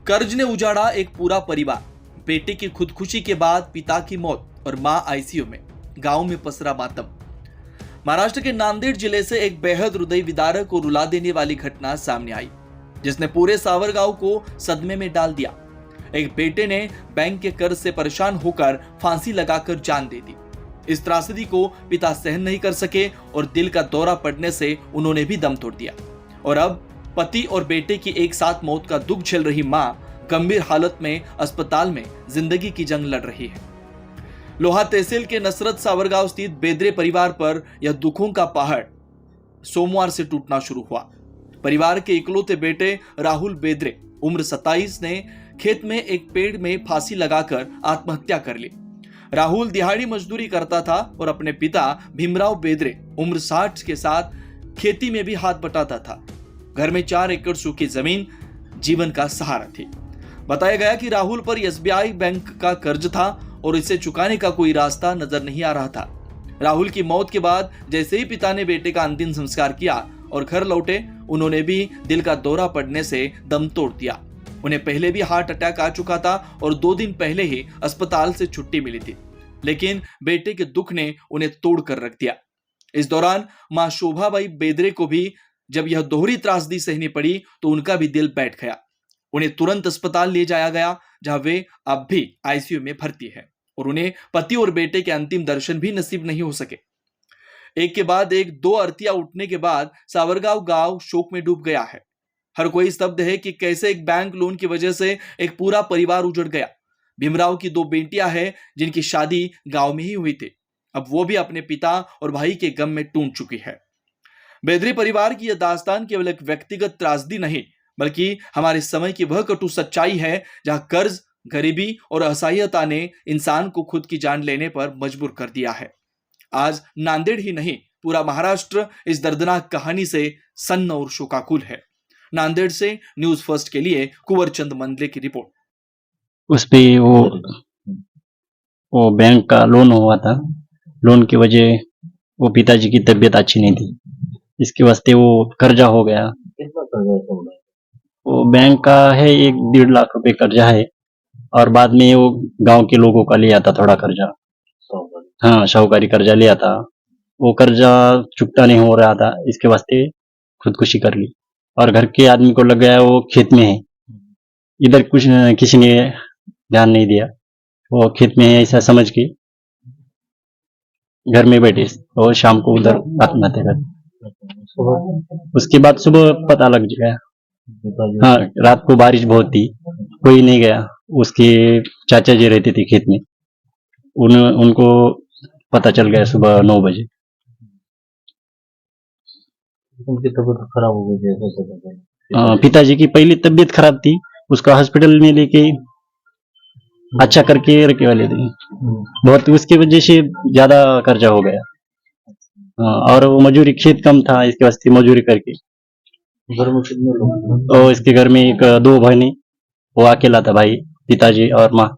कर्ज ने उजाड़ा एक पूरा परिवार। बेटे की खुदकुशी के बाद पिता की मौत और मां आईसीयू में। गांव में पसरा मातम। महाराष्ट्र के नांदेड़ जिले से एक बेहद हृदय विदारक और रुला देने वाली घटना सामने आई, जिसने पूरे सावरगांव को सदमे में डाल दिया। एक बेटे ने बैंक के कर्ज से परेशान होकर फांसी लगाकर जान दे दी। इस त्रासदी को पिता सहन नहीं कर सके और दिल का दौरा पड़ने से उन्होंने भी दम तोड़ दिया। और अब पति और बेटे की एक साथ मौत का दुख झेल रही मां गंभीर हालत में अस्पताल में जिंदगी की जंग लड़ रही है। लोहा तहसील के नसरत सावरगांव स्थित बेदरे परिवार पर यह दुखों का पहाड़ सोमवार से टूटना शुरू हुआ। परिवार के इकलौते बेटे राहुल बेदरे उम्र 27 ने खेत में एक पेड़ में फांसी लगाकर आत्महत्या कर ली। राहुल दिहाड़ी मजदूरी करता था और अपने पिता भीमराव बेदरे उम्र 60 के साथ खेती में भी हाथ बटाता था। घर में 4 एकड़ सूखी जमीन जीवन का सहारा थी। बताया गया कि राहुल पर एसबीआई बैंक का कर्ज था और इसे चुकाने का कोई रास्ता नजर नहीं आ रहा था। राहुल की मौत के बाद जैसे ही पिता ने बेटे का अंतिम संस्कार किया और घर लौटे, उन्होंने भी दिल का दौरा पड़ने से दम तोड़ दिया। उन्हें पहले भी हार्ट अटैक आ चुका था और 2 दिन पहले ही अस्पताल से छुट्टी मिली थी, लेकिन बेटे के दुख ने उन्हें तोड़ कर रख दिया। इस दौरान मां शोभाबाई बेदरे को भी जब यह दोहरी त्रासदी सहनी पड़ी तो उनका भी दिल बैठ गया। उन्हें तुरंत अस्पताल ले जाया गया, जहां वे अब भी आईसीयू में भर्ती है और उन्हें पति और बेटे के अंतिम दर्शन भी नसीब नहीं हो सके। एक के बाद एक 2 आरतियां उठने के बाद सावरगांव गांव शोक में डूब गया है। हर कोई स्तब्ध है कि कैसे एक बैंक लोन की वजह से एक पूरा परिवार उजड़ गया। भीमराव की 2 बेटियां हैं जिनकी शादी गांव में ही हुई थी। अब वो भी अपने पिता और भाई के गम में टूट चुकी है। बेदरे परिवार की यह दास्तान केवल एक व्यक्तिगत त्रासदी नहीं, बल्कि हमारे समय की वह कटु सच्चाई है जहां कर्ज, गरीबी और असहायता ने इंसान को खुद की जान लेने पर मजबूर कर दिया है। आज नांदेड़ ही नहीं, पूरा महाराष्ट्र इस दर्दनाक कहानी से सन्न और शोकाकुल है। नांदेड़ से न्यूज फर्स्ट के लिए कुंवरचंद मंदले की रिपोर्ट। उस पे वो बैंक का लोन हुआ था। लोन की वजह वो पिताजी की तबीयत अच्छी नहीं थी, इसके वास्ते वो कर्जा हो गया। कितना कर्जा है तुमने? वो बैंक का है 1-1.5 लाख रुपए कर्जा है और बाद में वो गांव के लोगों का लिया था थोड़ा कर्जा। हाँ, साहूकारी कर्जा लिया था। वो कर्जा चुकता नहीं हो रहा था, इसके वास्ते खुदकुशी कर ली और घर के आदमी को लग गया वो खेत में है। इधर कुछ किसी ने ध्यान नहीं दिया, वो खेत में है ऐसा समझ के घर में बैठे और शाम को उधर आत्महत्या कर। उसके बाद सुबह पता लग गया। हाँ, रात को बारिश बहुत थी, कोई नहीं गया। उसके चाचा जी रहते थे खेत में, उनको पता चल गया सुबह 9 बजे। उनकी तबीयत खराब हो गई थी? पिताजी की पहली तबीयत खराब थी, उसका हॉस्पिटल में लेके अच्छा करके रखे वाले थे बहुत, उसकी वजह से ज्यादा कर्जा हो गया। और वो मजूरी, खेत कम था, इसके वास्ते मजूरी करके। घर में कितने लोग? और इसके घर में 2 बहनें, वो अकेला था भाई, पिताजी और माँ।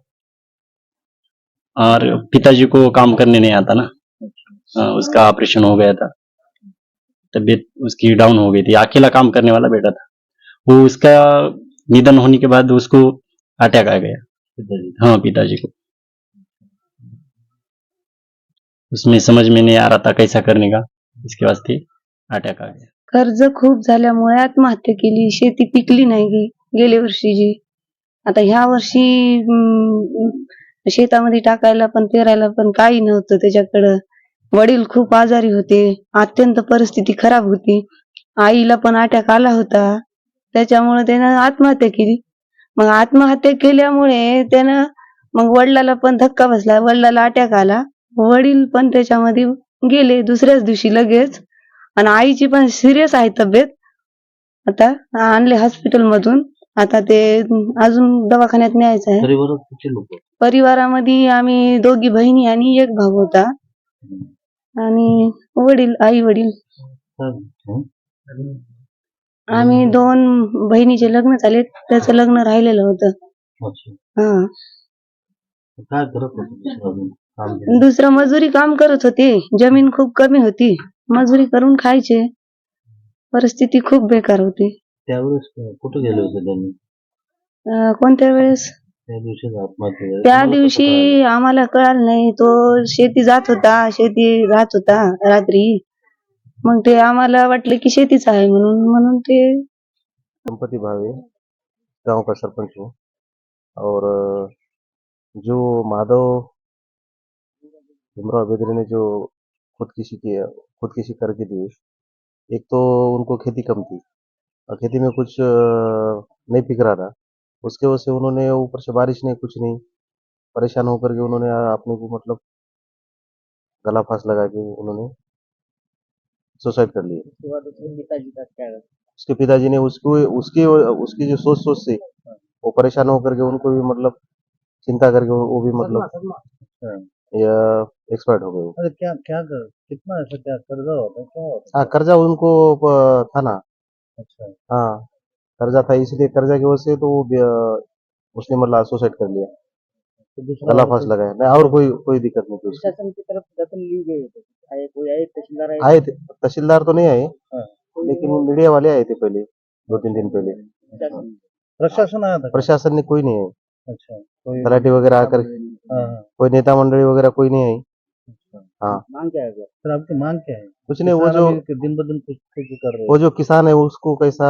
और पिताजी को काम करने नहीं आता ना, उसका ऑपरेशन हो गया था, तबीयत उसकी डाउन हो गई थी। अकेला काम करने वाला बेटा था वो। उसका निधन होने के बाद उसको अटैक आ गया। हाँ, पिताजी को। उसमें समझ में नहीं आ रहा था कैसा करने का, इसके वास्ते अटॅक आ गया। कर्ज खूप झाल्यामुळे आत्महत्या केली। शेती पिकली नाही गेल्या वर्षीची। आता ह्या वर्षी शेतामध्ये टाकायला पण पेरायला पण काही नव्हतं त्याच्याकडं। वडील खूप आजारी होते, अत्यंत परिस्थिती खराब होती। आईला पण अटॅक आला होता, त्याच्यामुळे त्यानं आत्महत्या केली। मग आत्महत्या केल्यामुळे त्यानं मग वडिलाला पण धक्का बसला, वडिलाला अटॅक आला, वडील पण त्याच्यामध्ये गेले दुसऱ्याच दिवशी लगेच। आणि आईची पण सिरियस आहे तब्येत। आता आणले हॉस्पिटल मधून, आता ते अजून दवाखान्यात न्यायचं आहे। परिवारात किती लोक? परिवारामध्ये आम्ही 2 बहिणी आणि 1 भाऊ होता आणि वडील, आई वडील। आम्ही 2 बहिणीचे लग्न झाले, त्याचं लग्न राहिलेलं होतं। हा, काय करत होते? दुसरं मजुरी काम करत होते, जमीन खूप कमी होती, मजुरी करून खायचे, परिस्थिती खूप बेकार होती। त्यावेळेस कुठे गेले होते त्यांनी? कोणत्या वेळेस त्या दिवशीच आत्महत्या झाली. त्या तुम्हाला कसं दिवशी कळालं? आम्हाला कळालं नाही. तो शेती जात होता, शेती राहत होता रात्री. मग ते आम्हाला वाटलं की शेतीच आहे म्हणून ते गणपति भावे गांव का सरपंच हूँ और जो माधव भीमराव बेदरे ने जो खुदकुशी करके दी, एक तो उनको खेती कम थी और खेती में कुछ नहीं फिक रहा था, उसके वजह से उन्होंने ऊपर से बारिश नहीं कुछ नहीं परेशान होकर के उन्होंने अपने को मतलब गला फांस लगा के उन्होंने सुसाइड कर लिया। उसके पिताजी ने उसको उसकी उसकी जो सोच से वो परेशान होकर के उनको भी मतलब चिंता करके वो भी मतलब या एक्सपर्ट हो गए वो। अरे क्या क्या कर कितना ऐसा क्या कर्जा होता है, क्या होता हाँ कर्जा उनको था ना। है? अच्छा हाँ कर्जा था इसलिए कर्जा की वजह से तो वो उसने मतलब सुसाइड कर लिया, तो दूसरा गला और फांस कोई लगाया नहीं और कोई दिक्कत नहीं थी उसको। प्रशासन की तरफ से दखल ली गई है, आए कोई आए तहसीलदार आए? आए थे तहसीलदार तो नहीं आए हाँ, लेकिन मीडिया वाले आए थे पहले 2-3 दिन पहले। प्रशासन? प्रशासन आया था क्या? प्रशासन ने कोई नहीं आए, अच्छा कोई तलाठी वगैरह आकर हाँ हाँ कोई नेता मंडली वगैरह कोई नहीं आई। अच्छा। हाँ मांग क्या है सर? फिर आपकी मांग क्या है? कुछ नहीं, वो किसान जो अभी दिन ब दिन कुछ कर रहे वो जो किसान है उसको कैसा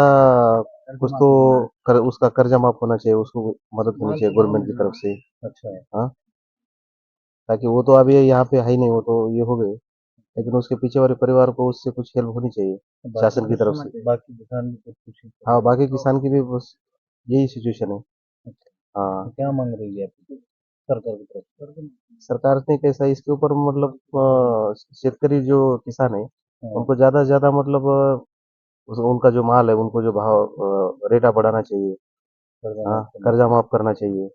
कुछ तो उसका कर्जा माफ होना चाहिए, उसको मदद होनी चाहिए गवर्नमेंट की तरफ से। हैं। अच्छा हाँ ताकि वो तो अभी यहाँ पे है ही नहीं, वो तो ये हो गए, लेकिन उसके पीछे वाले परिवार को उससे कुछ हेल्प होनी चाहिए बाकी शासन की तरफ से। बाकी किसान भी कुछ हाँ बाकी किसान की भी बस यही सिचुएशन है। तो हाँ क्या मांग रही है आपकी सरकार की तरफ से? सरकार ने कैसा इसके ऊपर मतलब शेतकरी जो किसान है हाँ, उनको ज्यादा से ज्यादा मतलब उनका जो माल है उनको जो भाव रेटा बढ़ाना चाहिए। कर्जा हाँ माफ करना। कर्जा माफ करना चाहिए।